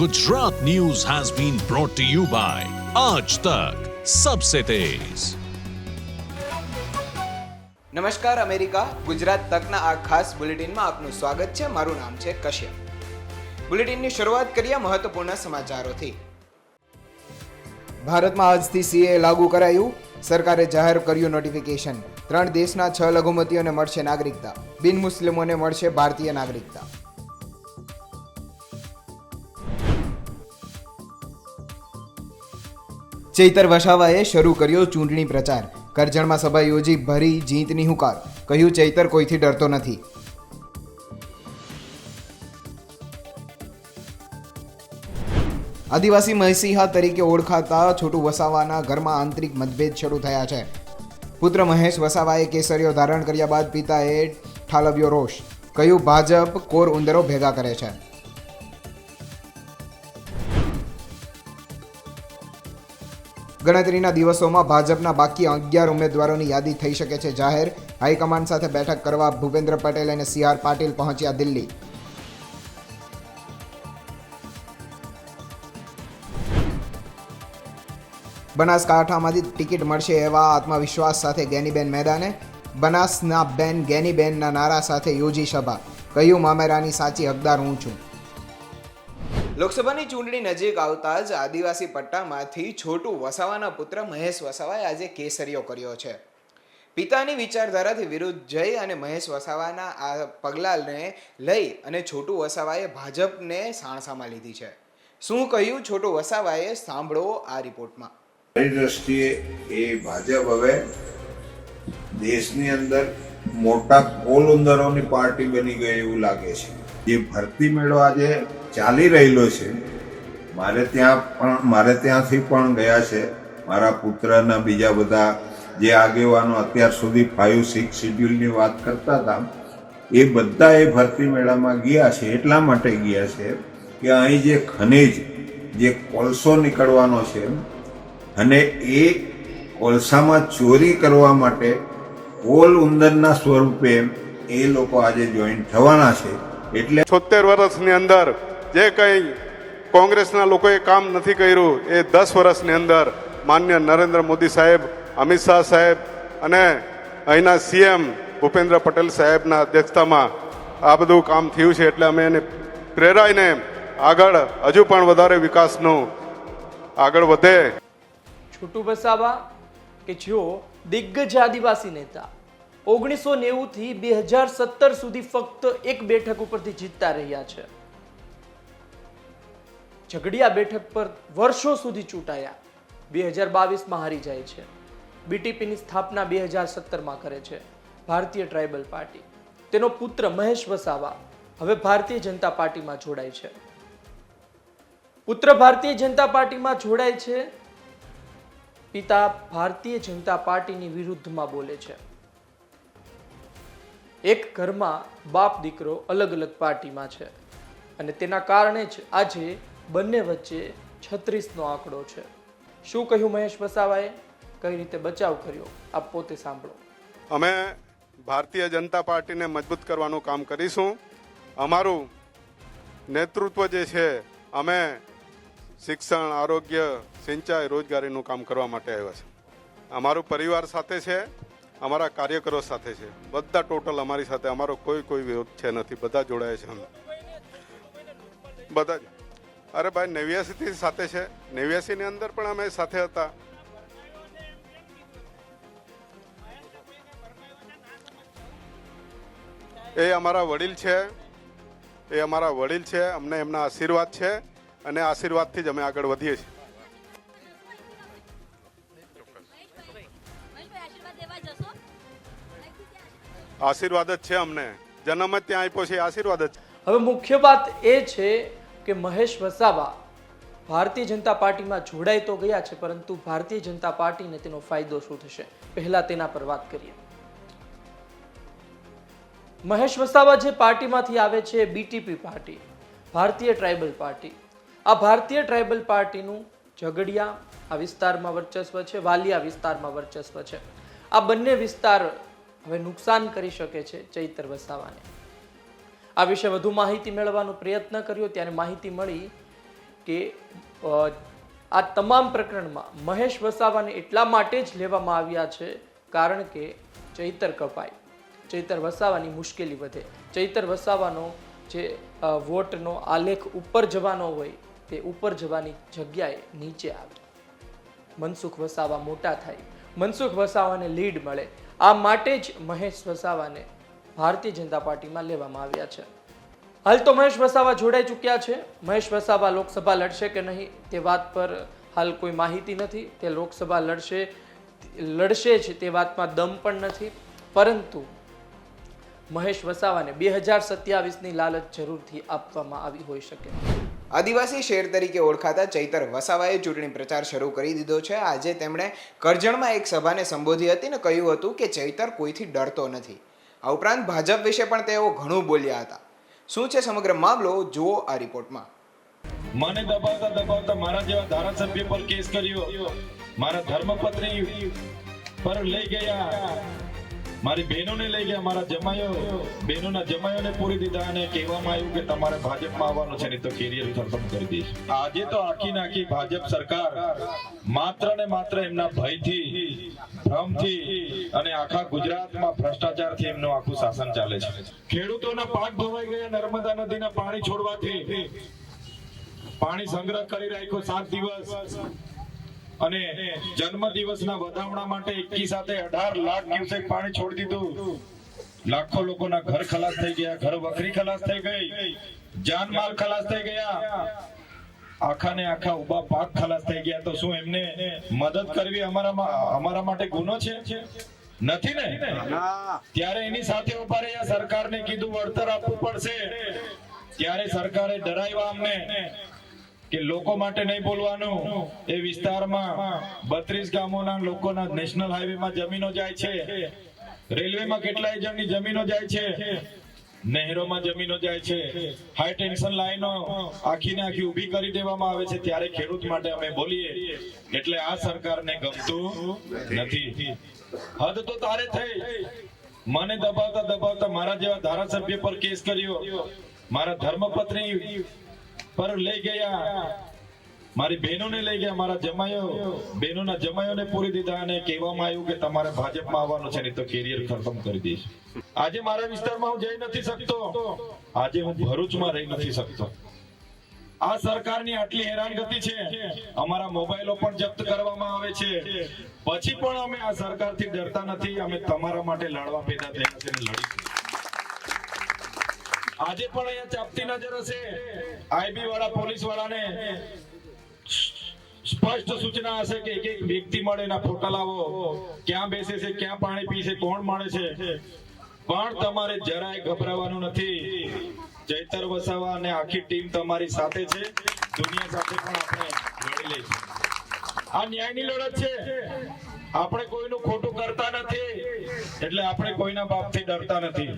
Gujarat News has been brought to you by Aaj Tak, सबसे तेज। નમસ્કાર America Gujarat તકના આ ખાસ બુલેટિનમાં આપનું સ્વાગત છે। મારું નામ છે કશ્યપ। બુલેટિનની શરૂઆત કરીએ મહત્વપૂર્ણ સમાચારોથી। ભારતમાં આજથી સીએ લાગુ કરાયું। સરકારે જાહેર કર્યું નોટિફિકેશન। 3 દેશના 6 લઘુમતીઓને મળશે નાગરિકતા। બિન મુસ્લિમોને મળશે ભારતીય નાગરિકતા। ચૈતર વસાવાએ શરૂ કર્યો ચૂંટણી પ્રચાર। કરજણમાં સભા યોજી ભરી જીતની હુંકાર। કહ્યું ચૈતર કોઈથી ડરતો નથી। આદિવાસી મસીહા તરીકે ઓળખાતા છોટુ વસાવાના ઘરમાં આંતરિક મતભેદ શરૂ થયા છે। પુત્ર મહેશ વસાવાએ કેસરીઓ ધારણ કર્યા બાદ પિતાએ ઠાલવ્યો રોષ। કહ્યું ભાજપ કોર ઉંદરો ભેગા કરે છે। ગણતરીના દિવસોમાં ભાજપના બાકી 11 ઉમેદવારોની યાદી થઈ શકે છે જાહેર। હાઈકમાન્ડ સાથે બેઠક કરવા ભૂપેન્દ્ર પટેલ અને CR પાટીલ પહોંચ્યા દિલ્હી। બનાસકાંઠામાંથી ટિકિટ મળશે એવા આત્મવિશ્વાસ સાથે ગેનીબેન મેદાને। બનાસના બેન ગેનીબેનના નારા સાથે યોજી સભા। કહ્યું મામેરાની સાચી હકદાર હું છું। લોકસભાની ચૂંટણી નજીક આવતા જ આદિવાસી પટ્ટામાંથી છોટુ વસાવાના પુત્ર મહેશ વસાવાએ આજે કેસરીઓ કર્યો છે। પિતાની વિચારધારાથી વિરુદ્ધ જઈ અને મહેશ વસાવાના આ પગલાને લઈ અને છોટુ વસાવાએ ભાજપને સાણસામાં લીધી છે। શું કહ્યું છોટુ વસાવાએ સાંભળો આ રિપોર્ટમાં। મારી દ્રષ્ટિએ એ ભાજપ હવે દેશની અંદર મોટા કોલ ઉંદરોની પાર્ટી બની ગઈ એવું લાગે છે। જે ભરતી મેળો આજે ચાલી રહેલો છે, મારે ત્યાંથી પણ ગયા છે। મારા પુત્રના બીજા બધા જે આગેવાનો અત્યાર સુધી 5-6 શેડ્યુલની વાત કરતા હતા, એ બધા એ ભરતી મેળામાં ગયા છે। એટલા માટે ગયા છે કે અહીં જે ખનિજ, જે કોલસો નીકળવાનો છે અને એ કોલસામાં ચોરી કરવા માટે કોલ ઉંદરના સ્વરૂપે એ લોકો આજે જોઈન થવાના છે। એટલે 76 વર્ષની અંદર જે કંઈ કોંગ્રેસના લોકોએ કામ નથી કર્યું એ 10 વર્ષની અંદર માન્ય નરેન્દ્ર મોદી સાહેબ, અમિત શાહ સાહેબ અને અહીંના CM ભૂપેન્દ્ર પટેલ સાહેબના અધ્યક્ષતામાં આ બધું કામ થયું છે। એટલે અમે એને પ્રેરાઈને આગળ હજુ પણ વધારે વિકાસનું આગળ વધે। છોટુ વસાવા કે જેઓ દિગ્ગજ આદિવાસી નેતા 1990 થી 2017 સુધી ફક્ત એક બેઠક ઉપરથી જીતતા રહ્યા છે। ઝઘડિયા બેઠક પર વર્ષો સુધી ચૂંટાયા, 2022માં હારી જાય છે। BTPની સ્થાપના 2017માં કરે છે ભારતીય ટ્રાઇબલ પાર્ટી। તેનો પુત્ર મહેશ વસાવા હવે ભારતીય જનતા પાર્ટીમાં જોડાય છે। પુત્ર ભારતીય જનતા પાર્ટીમાં જોડાય છે, પિતા ભારતીય જનતા પાર્ટીની વિરુદ્ધમાં બોલે છે। એક ઘરમાં બાપ દીકરો અલગ અલગ પાર્ટીમાં છે અને તેના કારણે જ આજે બંને વચ્ચે 36નો આંકડો છે। શું કહ્યું મહેશ વસાવાએ, કઈ રીતે બચાવ કર્યો, આપ પોતે સાંભળો। અમે ભારતીય જનતા પાર્ટીને મજબૂત કરવાનું કામ કરીશું। અમારું નેતૃત્વ જે છે, અમે શિક્ષણ, આરોગ્ય, સિંચાઈ, રોજગારીનું કામ કરવા માટે આવ્યા છે। અમારું પરિવાર સાથે છે, અમારા કાર્યકરો સાથે છે, બધા ટોટલ અમારી સાથે। અમારો કોઈ વિરોધ છે નથી, બધા જોડાયા છે। અમે બધા અરે ભાઈ 89 થી સાથે છે, 89ની અંદર પણ અમે સાથે હતા। એ અમારા વડીલ છે, અમને એમના આશીર્વાદ છે અને આશીર્વાદથી જ અમે આગળ વધીએ છીએ। આશીર્વાદ જ છે, અમને જન્મ જ ત્યાં આપ્યો છે, આશીર્વાદ જ। હવે મુખ્ય વાત એ છે કે મહેશ વસાવા ભારતીય જનતા પાર્ટીમાં જોડાઈ તો ગયા છે, પરંતુ ભારતીય જનતા પાર્ટીને તેનો ફાયદો શું થશે, પહેલા તેના પર વાત કરીએ। મહેશ વસાવા જે પાર્ટીમાંથી આવે છે, BTP પાર્ટી, ભારતીય ટ્રાઇબલ પાર્ટી। આ ભારતીય ટ્રાઇબલ પાર્ટીનું ઝઘડિયા આ વિસ્તારમાં વર્ચસ્વ છે, વાલિયા વિસ્તારમાં વર્ચસ્વ છે। આ બંને વિસ્તાર હવે નુકસાન કરી શકે છે ચૈતર વસાવાને। આ વિશે વધુ માહિતી મેળવવાનો પ્રયત્ન કર્યો ત્યારે માહિતી મળી કે આ તમામ પ્રકરણમાં મહેશ વસાવાને એટલા માટે જ લેવામાં આવ્યા છે કારણ કે ચૈતર કપાય, ચૈતર વસાવાની મુશ્કેલી વધે, ચૈતર વસાવાનો જે વોટનો આલેખ ઉપર જવાનો હોય તે ઉપર જવાની જગ્યાએ નીચે આવે, મનસુખ વસાવા મોટા થાય, મનસુખ વસાવાને લીડ મળે, આ માટે જ મહેશ વસાવાને ભારતીય જનતા પાર્ટીમાં લેવામાં આવ્યા છે. હાલ તો મહેશ વસાવા જોડાઈ ચૂક્યા છે. મહેશ વસાવા લોકસભા લડશે કે નહીં તે વાત પર હાલ કોઈ માહિતી નથી. તે લોકસભા લડશે જ તે વાતમાં દમ પણ નથી, પરંતુ મહેશ વસાવાને 2027ની લાલચ જરૂરથી આપવામાં આવી હોઈ શકે. આદિવાસી શેર તરીકે ઓળખાતા ચૈતર વસાવાએ ચૂંટણી પ્રચાર શરૂ કરી દીધો છે. આજે તેમણે કરજણમાં એક સભાને સંબોધી હતી ને કહ્યું હતું કે ચૈતર કોઈથી ડરતો નથી. આ ઉપરાંત ભાજપ વિશે પણ તેઓ ઘણું બોલ્યા હતા. શું છે સમગ્ર મામલો, જુઓ આ રિપોર્ટમાં. મને દબાવતા મારા જેવા ધારાસભ્ય પર કેસ કર્યો, મારા ધર્મપત્ની પર લઈ ગયા, મારી બહેનોને લઈ ગયા, મારા જમાયો બહેનોના જમાયોને પૂરી દીધા અને કહેવામાં આવ્યું કે તમારે ભાજપમાં આવવાનું છે નહીં તો કેરિયર ખતમ કરી દઈશ. આજે તો આખી ભાજપ સરકાર માત્ર ને માત્ર એમના ભયથી, ભ્રમથી અને આખા ગુજરાતમાં ભ્રષ્ટાચારથી એમનું આખું શાસન ચાલે છે. ખેડૂતોના પાક ધોવાઈ ગયા નર્મદા નદીના પાણી છોડવાથી. પાણી સંગ્રહ કરી રાખ્યો 7 દિવસ અને જન્મ દિવસના વધામણા માટે 21 સાથે 18 લાખ ક્યુસેક પાણી છોડી દીધું. લાખો લોકોના ઘર ખલાસ થઈ ગયા, ઘર વખરી ખલાસ થઈ ગઈ, જાનમાલ ખલાસ થઈ ગયા, આખા ને આખા ઉભા પાક ખલાસ થઈ ગયા. તો શું એમને મદદ કરવી અમારા માટે ગુનો છે? નથી ને. ત્યારે એની સાથે ઉભા રહ્યા, સરકારને કીધું વળતર આપવું પડશે. ત્યારે સરકારે ડરાવ્યા અમને કે લોકો માટે નહીં બોલવાનું. એ વિસ્તારમાં 32 ગામોના લોકોના નેશનલ હાઈવેમાં જમીનો જાય છે, રેલવેમાં કેટલાય જણની જમીનો જાય છે, નહેરોમાં જમીનો જાય છે, હાઈ ટેન્શન લાઈનો આખી ને આખી ઊભી કરી દેવામાં આવે છે. ત્યારે ખેડૂત માટે અમે બોલીએ એટલે આ સરકારને ગમતું નથી. હદ તો તારે થઈ. મને દબાવતા મારા જેવા ધારાસભ્ય પર કેસ કર્યો, મારા ધર્મપત્ની પર લઈ ગયા, મારી બહેનોને લઈ ગયા, મારા જમાયો બહેનોના જમાયોને પૂરી દીધા અને કહેવામાં આવ્યું કે તમારે ભાજપમાં આવવાનું છે નહીં તો કેરિયર ખતમ કરી દઈશ. આજે મારા વિસ્તારમાં હું જઈ નથી શકતો, આજે હું ભરૂચમાં રહી નથી શકતો. આ સરકારની આટલી હેરાનગતિ છે. અમારા મોબાઈલો પણ જપ્ત કરવામાં આવે છે, પછી પણ અમે આ સરકારથી ડરતા નથી. અમે તમારા માટે લડવા પેદા થયા છે, લડીશું. આજે પણ અહીંયા ચાપતી નજર હશે. આઈબી વાળા પોલીસ વાળાને સ્પષ્ટ સૂચના હશે કે એક વ્યક્તિ મળે એના ફોટા લાવો, ક્યાં બેસે છે, ક્યાં પાણી પી છે, કોણ મળે છે. પણ તમારે જરાય ગભરાવાનું નથી. ચૈતર વસાવા અને આખી ટીમ તમારી સાથે છે. દુનિયા સાથે પણ આપણે લડી લઈશું. આ ન્યાયની લડત છે. આપણે કોઈનું ખોટું કરતા નથી એટલે આપણે કોઈના બાપથી ડરતા નથી.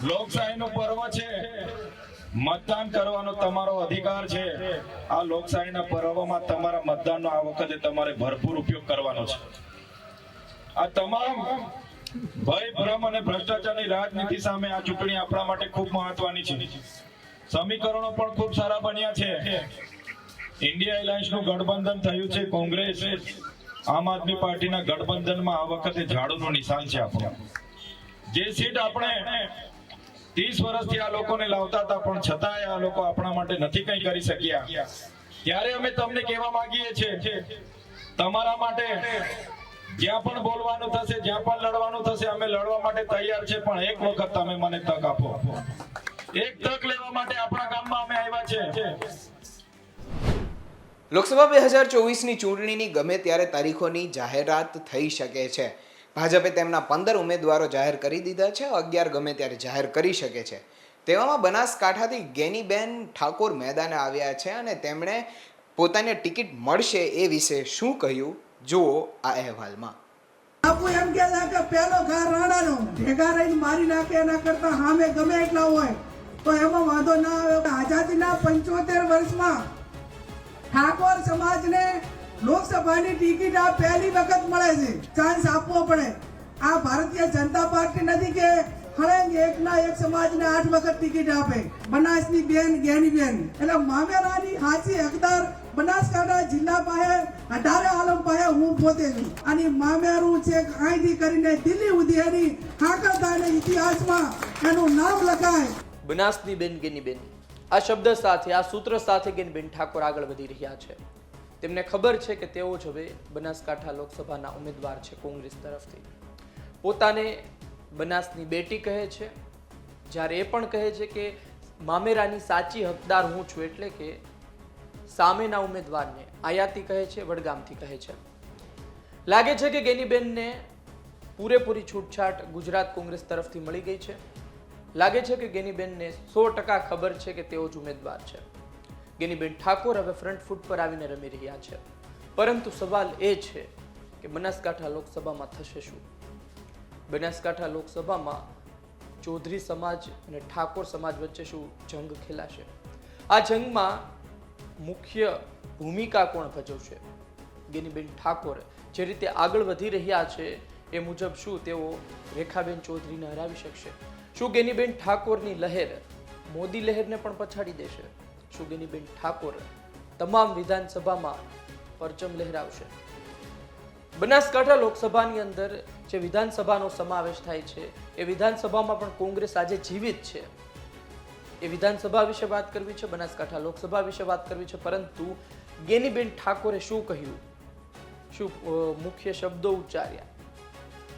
લોકશાહીનું પર્વ છે. મતદાન કરવાનો તમારો અધિકાર છે. આ લોકશાહીના પર્વમાં તમારા મતદાનનો આ વખતે તમારે ભરપૂર ઉપયોગ કરવાનો છે. આ તમામ ભય, ભ્રમ અને ભ્રષ્ટાચારની રાજનીતિ સામે આ ચૂંટણી આપણા માટે ખૂબ મહત્વની છે. સમીકરણો પણ ખૂબ સારા બન્યા છે. ઇન્ડિયા એલાયન્સનું ગઠબંધન થયું છે. કોંગ્રેસ આમ આદમી પાર્ટીના ગઠબંધનમાં આ વખતે ઝાડુનું નિશાન છે. આપણું જે સીટ આપણે 30 વર્ષથી આ લોકોને લાવતા હતા પણ છતાંય આ લોકો આપણા માટે નથી કંઈ કરી શક્યા. ત્યારે અમે તમને કહેવા માંગીએ છીએ, તમારા માટે જ્યાં પણ બોલવાનું થશે, જ્યાં પણ લડવાનું થશે, અમે લડવા માટે તૈયાર છે. પણ એક વખત તમે મને તક આપો. એક તક લેવા માટે આપણા ગામમાં અમે આવ્યા છે. લોકસભા 2024ની ચૂંટણીની ગમે ત્યારે તારીખોની જાહેરાત થઈ શકે છે. ભાજપે તેમના 15 ઉમેદવારો જાહેર કરી દીધા છે. 11 ગમે ત્યારે જાહેર કરી શકે છે. તેવામાં બનાસકાંઠાથી ગેનીબેન ઠાકોર મેદાને આવ્યા છે અને તેમણે પોતાને ટિકિટ મળશે એ વિશે શું કહ્યું, જુઓ આ અહેવાલમાં. બાપુ એમ કે કે પેલો ઘા રાણાનો ભેગા રહીને મારી નાખે એના કરતા સામે ગમે એટલા હોય તો એમાં વાંધો ના આવે. આઝાદીના 75 વર્ષમાં ઠાકોર સમાજને લોકસભાની ટિકિટ આ પહેલી વખત મળે છે. ચાન્સ આપવો પડે. આ ભારતીય જનતા પાર્ટી નથી કે હળંગ એકના એક સમાજને 8 વખત ટિકિટ આપે. બનાસની બેન જ્ઞાનીબેન એટલે મામેરાની હાચી હકદાર બનાસકાંઠા જિલ્લા પાસે 18 આલમ પાસે હું પોતે છું. અને મામેરું છે અહીંથી કરીને દિલ્હી સુધી એની કાકરદાને ઇતિહાસમાં એનું નામ લખાય. બનાસની બેન ગેનીબેન, આ શબ્દ સાથે, આ સૂત્ર સાથે ગેનીબેન ઠાકોર આગળ વધી રહ્યા છે. તેમને ખબર છે કે તેઓ જ હવે બનાસકાંઠા લોકસભાના ઉમેદવાર છે કોંગ્રેસ તરફથી. પોતાને બનાસની બેટી કહે છે, જ્યારે એ પણ કહે છે કે મામેરાની સાચી હકદાર હું છું, એટલે કે સામેના ઉમેદવારને આયાતી કહે છે, વડગામથી કહે છે. લાગે છે કે ગેનીબેનને પૂરેપૂરી છૂટછાટ ગુજરાત કોંગ્રેસ તરફથી મળી ગઈ છે. લાગે છે કે ગેનીબેનને 100% ખબર છે કે તેઓ જ ઉમેદવાર છે. ગેનીબેન ઠાકોર હવે ફ્રન્ટ ફૂટ પર આવીને રમી રહ્યા છે. પરંતુ સવાલ એ છે કે બનાસકાંઠા લોકસભામાં થશે શું? બનાસકાંઠા લોકસભામાં ચૌધરી સમાજ અને ઠાકોર સમાજ વચ્ચે શું જંગ ખેલાશે? આ જંગમાં મુખ્ય ભૂમિકા કોણ ભજવશે? ગેનીબેન ઠાકોર જે રીતે આગળ વધી રહ્યા છે એ મુજબ શું તેઓ રેખાબેન ચૌધરીને હરાવી શકશે? શું ગેનીબેન ઠાકોરની લહેર મોદી લહેરને પણ પછાડી દેશે? શું ગેનીબેન ઠાકોર તમામ વિધાનસભામાં પરચમ લહેરાવશે? બનાસકાંઠા લોકસભાની અંદર જે વિધાનસભાનો સમાવેશ થાય છે એ વિધાનસભામાં પણ કોંગ્રેસ આજે જીવિત છે. એ વિધાનસભા વિશે વાત કરવી છે, બનાસકાંઠા લોકસભા વિશે વાત કરવી છે, પરંતુ ગેનીબેન ઠાકોરે શું કહ્યું, શું મુખ્ય શબ્દો ઉચ્ચાર્યા,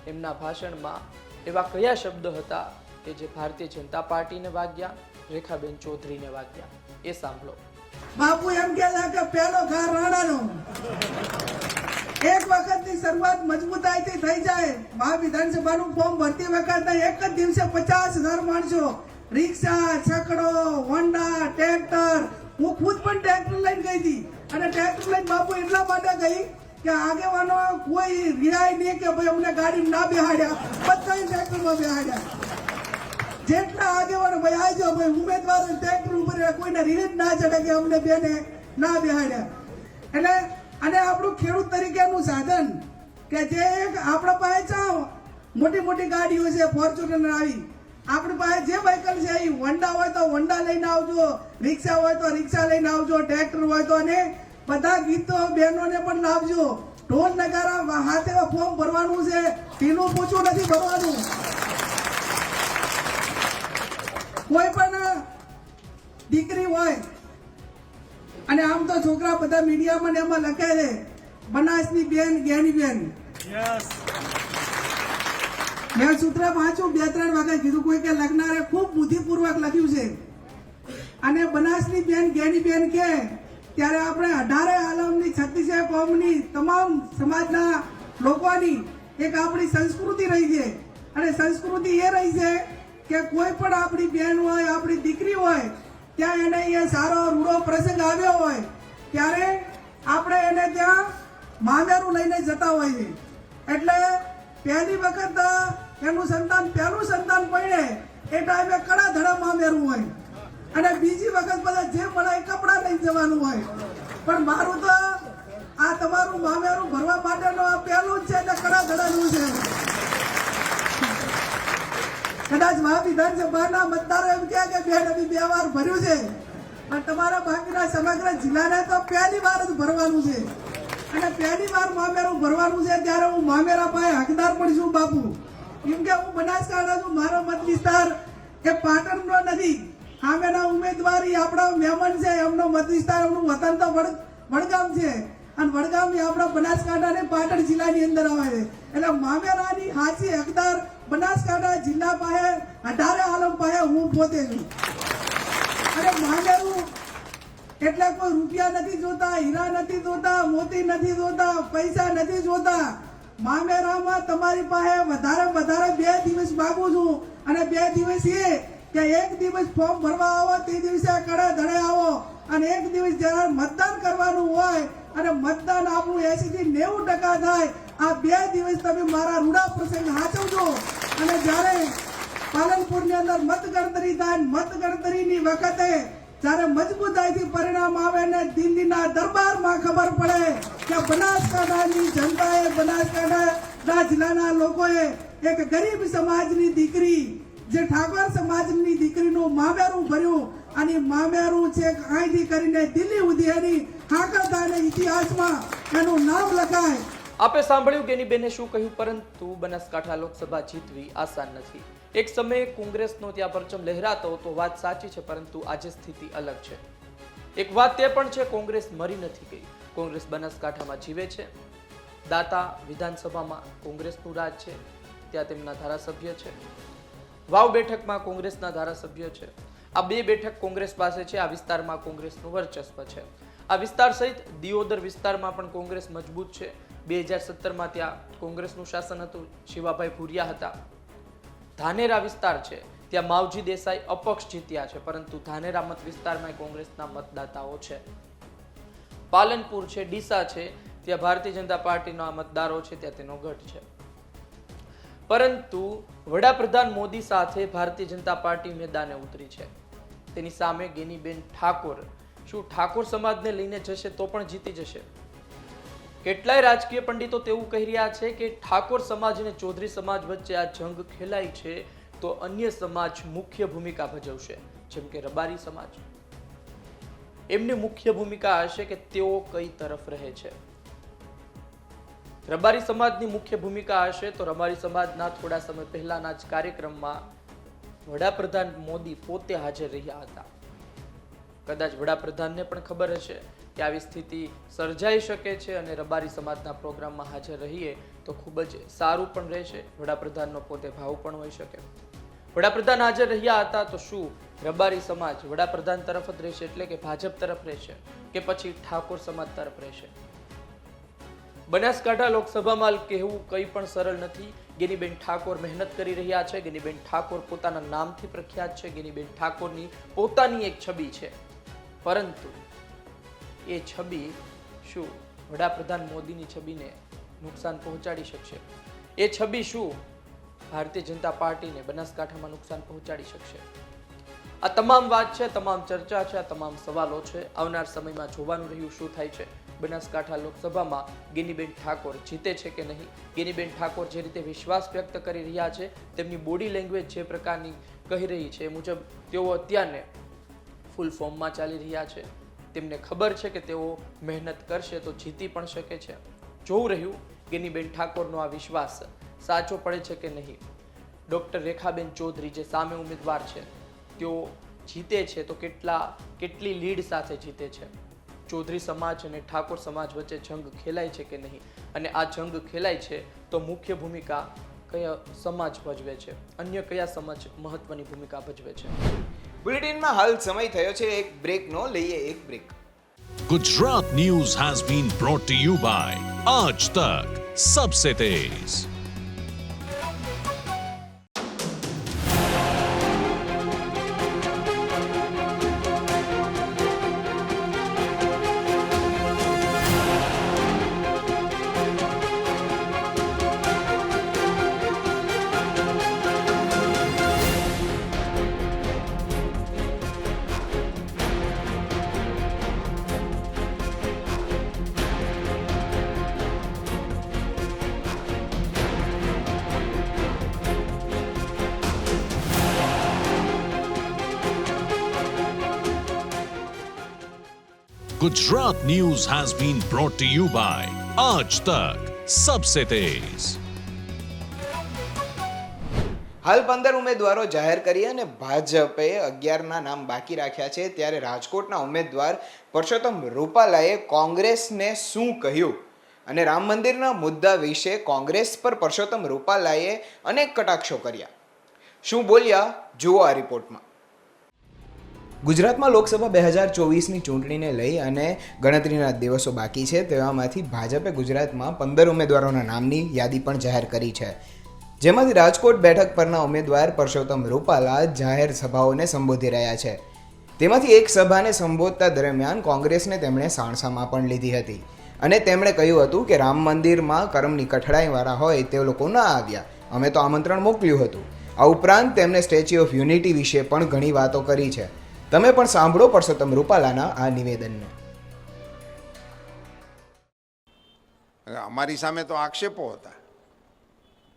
એમના ભાષણમાં એવા કયા શબ્દો હતા કે જે ભારતીય જનતા પાર્ટીને વાગ્યા, રેખાબેન ચૌધરીને વાગ્યા, એ સાંભળો. બાપુ એમ કહેતા કે પહેલો ઘા રાણાનો. એક વખતની શરૂઆત મજબૂતાઈથી થઈ જાય. મહા વિધાનસભાનું ફોર્મ ભરતી વખતે એક જ દિવસે 50,000 માણસો, રિક્ષા, છકડો, હોન્ડા, ટ્રેક્ટર, હું ખુદ પણ ટ્રેક્ટર લઈને ગઈ હતી. અને ટ્રેક્ટર લઈને બાપુ એટલા માટે ગઈ કે આગેવાનો કોઈ રિહાય નહીં કે ભાઈ અમને ગાડી ના બેહાડ્યા, બધા ટ્રેક્ટરમાં બેહાડ્યા. જેટલા આગેવાનો ભાઈ આવજો ભાઈ ઉમેદવારો ટ્રેક્ટર ઉપર કોઈને રીત ના ચડે કે અમને બેને ના બેહાડ્યા. એટલે અને આપણું ખેડૂત તરીકેનું સાધન કે જે આપણા પાસે ચાવ મોટી મોટી ગાડીઓ છે, ફોર્ચ્યુનર આવી, આપણી પાસે જે વ્હીકલ છે એ હોન્ડા હોય તો હોન્ડા લઈને આવજો, રિક્ષા હોય તો રિક્ષા લઈને આવજો, ટ્રેક્ટર હોય તો, અને બધા ગીતો બહેનોને પણ લાવજો. ઢોલ નગારા હાથે ફોર્મ ભરવાનું છે, ઢીલું પૂછું નથી ભરવાનું. કોઈ પણ દીકરી હોય, અને આમ તો છોકરા બધા મીડિયામાં એમાં લખે છે બનાસની બેન જ્ઞાનીબેન. મેં સૂત્ર વાંચ્યું 2-3 વખત કીધું, કોઈ કે લખનારે ખૂબ બુદ્ધિપૂર્વક લખ્યું છે. અને બનાસની બેન જ્ઞાનીબેન કે ત્યારે આપણે 18 આલમની 36 કોમની તમામ સમાજના લોકોની એક આપણી સંસ્કૃતિ રહી છે. અને સંસ્કૃતિ એ રહી છે કે કોઈ પણ આપણી બેન હોય, આપણી દીકરી હોય, ત્યાં એને અહીંયા સારો રૂડો પ્રસંગ આવ્યો હોય ત્યારે આપણે એને ત્યાં મામેરું લઈને જતા હોય છે. એટલે પહેલી વખત એનું સંતાન પહેલું સંતાન પડે એ ટાઈમે કડા ધડા મામેરું હોય, અને બીજી વખત બધા જે મળે એ કપડાં લઈને જવાનું હોય. પણ મારું તો આ તમારું મામેરું ભરવા માટેનો આ પહેલું જ છે, એટલે કડા ધડાનું છે. કદાચ મહા વિધાનસભાના મતદારો એમ કહે કે બેન અમે 2 વાર ભર્યું છે, પણ તમારા બાકીના સમગ્ર જિલ્લાને તો પહેલી વાર જ ભરવાનું છે. અને પહેલી વાર મામેરું ભરવાનું છે ત્યારે હું મામેરા પાસે હકદાર પણ છું બાપુ. કેમ કે હું બનાસકાંઠા છું, મારો મત વિસ્તાર એ પાટણનો નથી. સામેના ઉમેદવારી આપણા મહેમાન છે, એમનો મત વિસ્તાર, એમનું વતન તો વડગામ છે, અને વડગામ એ આપણા બનાસકાંઠા અને પાટણ જિલ્લાની અંદર આવે છે. એટલે મામેરાની હાચી હકદાર બનાસકાંઠા જિલ્લા પાસે 18 આલમ પાસે હું પોતે છું. અને મામેરું એટલે કોઈ રૂપિયા નથી જોતા, હીરા નથી જોતા, મોતી નથી જોતા, પૈસા નથી જોતા. મામેરામાં તમારી પાસે વધારે 2 દિવસ માગું છું. અને 2 દિવસ એ કે એક દિવસ ફોર્મ ભરવા આવો તે દિવસે કડા ધડે આવો, અને એક દિવસ જ્યારે મતદાન કરવાનું હોય અને મતદાન આપણું 80 થી 90% થાય, આ 2 દિવસ તમે મારા રૂડા પ્રસંગ સાચવજો. અને જ્યારે પાલનપુરની અંદર મતગણતરી થાય, મતગણતરીની વખતે જ્યારે મજબૂતાઈથી પરિણામ આવે ને દિલ્હીના દરબારમાં ખબર પડે કે બનાસકાંઠાની જનતાએ, બનાસકાંઠા જિલ્લાના લોકોએ એક ગરીબ સમાજની દીકરી જે ઠાકોર સમાજની દીકરીનું મામેરું ભર્યું અને મામેરું છે અહીંથી કરીને દિલ્હી સુધી એની હાકરદાને ઇતિહાસમાં એનું નામ લખાય. આપે સાંભળ્યું ગેનીબેને શું કહ્યું, પરંતુ બનાસકાંઠા લોકસભા જીતવી આસાન નથી. એક સમયે કોંગ્રેસનો ત્યાં પરચમ લહેરાતો તો વાત સાચી છે, પરંતુ આજે સ્થિતિ અલગ છે. એક વાત તે પણ છે, કોંગ્રેસ મરી નથી ગઈ. કોંગ્રેસ બનાસકાંઠામાં જીવે છે. દાતા વિધાનસભામાં કોંગ્રેસનું રાજ છે, ત્યાં તેમના ધારાસભ્ય છે. વાવ બેઠકમાં કોંગ્રેસના ધારાસભ્ય છે. આ બે બેઠક કોંગ્રેસ પાસે છે. આ વિસ્તારમાં કોંગ્રેસનું વર્ચસ્વ છે. આ વિસ્તાર સહિત દિયોદર વિસ્તારમાં પણ કોંગ્રેસ મજબૂત છે. 2017માં ત્યાં કોંગ્રેસનું શાસન હતું, શિવાભાઈ ભુરિયા હતા. ધાનેરા વિસ્તાર છે, ત્યાં માવજી દેસાઈ અપક્ષ જીત્યા છે, પરંતુ ધાનેરા મત વિસ્તારમાં કોંગ્રેસના મતદાતાઓ છે. પાલનપુર છે, ડીસા છે, ત્યાં ભારતીય જનતા પાર્ટીના મતદારો છે, ત્યાં તેનો ગઢ છે. પરંતુ વડાપ્રધાન મોદી સાથે ભારતીય જનતા પાર્ટી મેદાને ઉતરી છે. તેની સામે ગેનીબેન ઠાકોર, શું ઠાકોર સમાજને લઈને જશે તો પણ જીતી જશે? કેટલાય રાજકીય પંડિતો તેવું કહી રહ્યા છે કે ઠાકોર સમાજ અને ચૌધરી સમાજ વચ્ચે આ જંગ ખેલાય છે તો અન્ય સમાજ મુખ્ય ભૂમિકા ભજવશે, જેમ કે રબારી સમાજ. એમની મુખ્ય ભૂમિકા હશે કે તેઓ કઈ તરફ રહે છે. રબારી સમાજની મુખ્ય ભૂમિકા હશે તો રબારી સમાજના થોડા સમય પહેલાના જ કાર્યક્રમમાં વડાપ્રધાન મોદી પોતે હાજર રહ્યા હતા. કદાચ વડાપ્રધાનને પણ ખબર હશે કે આવી સ્થિતિ સર્જાઈ શકે છે અને રબારી સમાજના પ્રોગ્રામમાં હાજર રહીએ તો ખૂબ જ સારું પણ રહેશે. વડાપ્રધાનનો પોતે ભાવ પણ હોઈ શકે. વડાપ્રધાન હાજર રહ્યા હતા તો શું રબારી સમાજ વડાપ્રધાન તરફ જ રહેશે, એટલે કે ભાજપ તરફ રહેશે, કે પછી ઠાકોર સમાજ તરફ રહેશે? બનાસકાંઠા લોકસભામાં કહેવું કંઈ પણ સરળ નથી. ગેનીબેન ઠાકોર મહેનત કરી રહ્યા છે. ગેનીબેન ઠાકોર પોતાના નામથી પ્રખ્યાત છે. ગેનીબેન ઠાકોરની પોતાની એક છબી છે, પરંતુ એ છબી શું વડાપ્રધાન મોદીની છબીને નુકસાન પહોંચાડી શકશે? એ છબી શું ભારતીય જનતા પાર્ટીને બનાસકાંઠામાં નુકસાન પહોંચાડી શકશે? આ તમામ વાત છે, તમામ ચર્ચા છે, આ તમામ સવાલો છે. આવનાર સમયમાં જોવાનું રહ્યું શું થાય છે. બનાસકાંઠા લોકસભામાં ગેનીબેન ઠાકોર જીતે છે કે નહીં. ગેનીબેન ઠાકોર જે રીતે વિશ્વાસ વ્યક્ત કરી રહ્યા છે, તેમની બોડી લેંગ્વેજ જે પ્રકારની કહી રહી છે એ મુજબ તેઓ અત્યારને ફૂલ ફોર્મમાં ચાલી રહ્યા છે. તેમને ખબર છે કે તેઓ મહેનત કરશે તો જીતી પણ શકે છે. જોવું રહ્યું ગેનીબેન ઠાકોરનો આ વિશ્વાસ સાચો પડે છે કે નહીં. ડોક્ટર રેખાબેન ચૌધરી જે સામે ઉમેદવાર છે તેઓ જીતે છે તો કેટલી લીડ સાથે જીતે છે. ચૌધરી સમાજ અને ઠાકોર સમાજ વચ્ચે જંગ ખેલાય છે કે નહીં, અને આ જંગ ખેલાય છે તો મુખ્ય ભૂમિકા કયા સમાજ ભજવે છે, અન્ય કયા સમાજ મહત્વની ભૂમિકા ભજવે છે. બુલેટિનમાં હાલ સમય થયો છે એક બ્રેકનો. લઈએ એક break. Gujarat News has been brought to you by Aaj Tak Sabse Tez. Gujarat News has been brought to you by Aaj Tak Sabse Tez. હાલ 15 ઉમેદવારો જાહેર કરી અને ભાજપે 11ના નામ બાકી રાખ્યા છે. ત્યારે રાજકોટના ઉમેદવાર પરસોત્તમ રૂપાલાએ કોંગ્રેસને શું કહ્યું અને રામ મંદિરના મુદ્દા વિશે કોંગ્રેસ પર પરસોત્તમ રૂપાલાએ અનેક કટાક્ષો કર્યા. શું બોલ્યા જુઓ આ રિપોર્ટમાં. ગુજરાતમાં લોકસભા 2024ની ચૂંટણીને લઈ અને ગણતરીના દિવસો બાકી છે. તેવામાંથી ભાજપે ગુજરાતમાં 15 ઉમેદવારોના નામની યાદી પણ જાહેર કરી છે, જેમાંથી રાજકોટ બેઠક પરના ઉમેદવાર પરસોત્તમ રૂપાલા જાહેર સભાઓને સંબોધી રહ્યા છે. તેમાંથી એક સભાને સંબોધતા દરમિયાન કોંગ્રેસને તેમણે સાણસામાં પણ લીધી હતી અને તેમણે કહ્યું હતું કે રામ મંદિરમાં કર્મની કઠણાઈવાળા હોય તે લોકો ના આવ્યા, અમે તો આમંત્રણ મોકલ્યું હતું. આ ઉપરાંત તેમણે સ્ટેચ્યુ ઓફ યુનિટી વિશે પણ ઘણી વાતો કરી છે. તમે પણ સાંભળો પરસોત્તમ રૂપાલાના આ નિવેદનને. અમારી સામે તો આક્ષેપો હતા,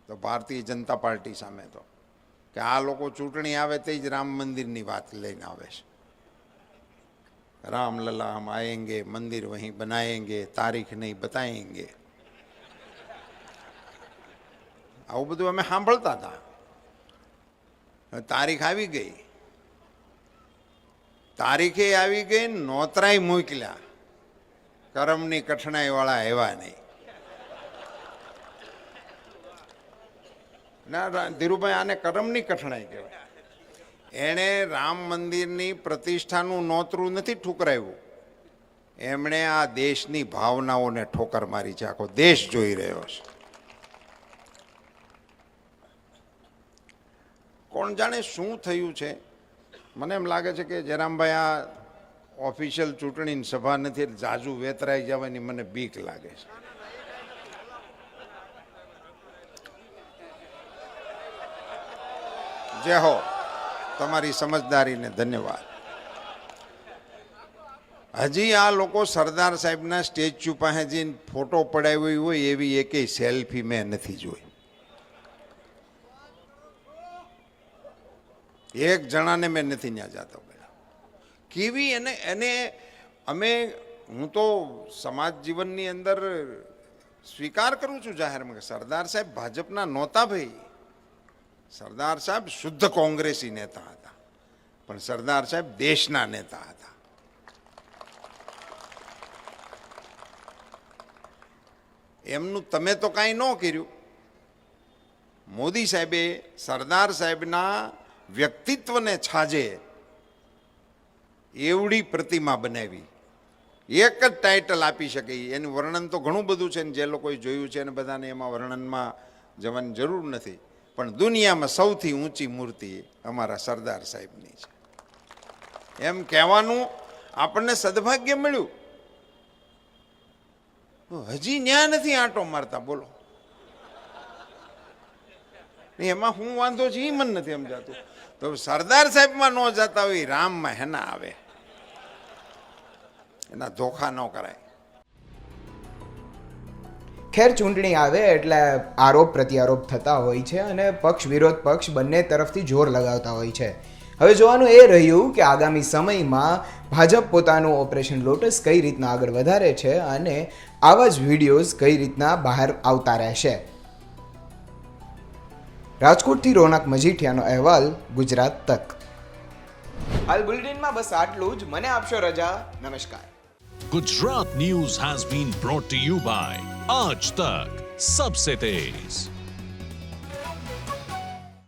તો ભારતીય જનતા પાર્ટી સામે તો કે આ લોકો ચૂંટણી આવે તે જ રામ મંદિરની વાત લઈને આવે છે. રામલલા હમ આએંગે, મંદિર વહીં બનાએંગે, તારીખ નહીં બતાએંગે. આવું બધું અમે સાંભળતા હતા. તારીખ આવી ગઈ, તારીખે આવી ગઈ, નોતરાય મોકલ્યા, કરમની કઠણાઈ વાળા આવ્યા નહીં. ના ધીરુભાઈ, આને કરમની કઠણાઈ કહેવાય. એણે રામ મંદિરની પ્રતિષ્ઠાનું નોતરું નથી ઠુકરાવ્યું, એમણે આ દેશની ભાવનાઓને ઠોકર મારી છે. આખો દેશ જોઈ રહ્યો છે. કોણ જાણે શું થયું છે. મને એમ લાગે છે કે જયરામભાઈ આ ઓફિશિયલ ચૂંટણીની સભા નથી, જાજુ વેતરાઈ જવાની મને બીક લાગે છે. જય હો, તમારી સમજદારીને ધન્યવાદ. હજી આ લોકો સરદાર સાહેબના સ્ટેચ્યુ પાસે જઈને ફોટો પડાવ્યો હોય એવી એકેય સેલ્ફી મેં નથી જોઈ. એક જણાને મેં નથી ત્યાં જતો પેલા. કેવી એને હું તો સમાજ જીવનની અંદર સ્વીકાર કરું છું જાહેરમાં કે સરદાર સાહેબ ભાજપના નહોતા ભાઈ. સરદાર સાહેબ શુદ્ધ કોંગ્રેસી નેતા હતા, પણ સરદાર સાહેબ દેશના નેતા હતા. એમનું તમે તો કાંઈ ન કર્યું. મોદી સાહેબે સરદાર સાહેબના વ્યક્તિત્વને છાજે એવડી પ્રતિમા બનાવી. એક જ ટાઇટલ આપી શકે. એનું વર્ણન તો ઘણું બધું છે ને જે લોકોએ જોયું છે અને બધાને એમાં વર્ણનમાં જવાની જરૂર નથી, પણ દુનિયામાં સૌથી ઊંચી મૂર્તિ અમારા સરદાર સાહેબની છે એમ કહેવાનું આપણને સદભાગ્ય મળ્યું. હજી ન્યા નથી આંટો મારતા. બોલો, એમાં હું વાંધો છે એ મને નથી સમજાતું. તો સરદાર સાહેબમાં ન જતા હોય, રામમાં હેના આવે. એના ધોખા ન કરાય. ખેર, ચૂંટણી આવે એટલે આરોપ પ્રત્યારોપ થતા હોય છે અને પક્ષ વિરોધ પક્ષ બંને તરફથી જોર લગાવતા હોય છે. હવે જોવાનું એ રહ્યું કે આગામી સમયમાં ભાજપ પોતાનું ઓપરેશન લોટસ કઈ રીતના આગળ વધારે છે અને આવા જ વિડીયોઝ કઈ રીતના બહાર આવતા રહેશે. રાજકોટથી રોનક મજીઠિયાનો અહેવાલ, ગુજરાત તક. હાલ બુલેટિનમાં બસ આટલું જ. મને આપશો રજા. નમસ્કાર. Gujarat News has been brought to you by Aaj Tak, Sabse Tez.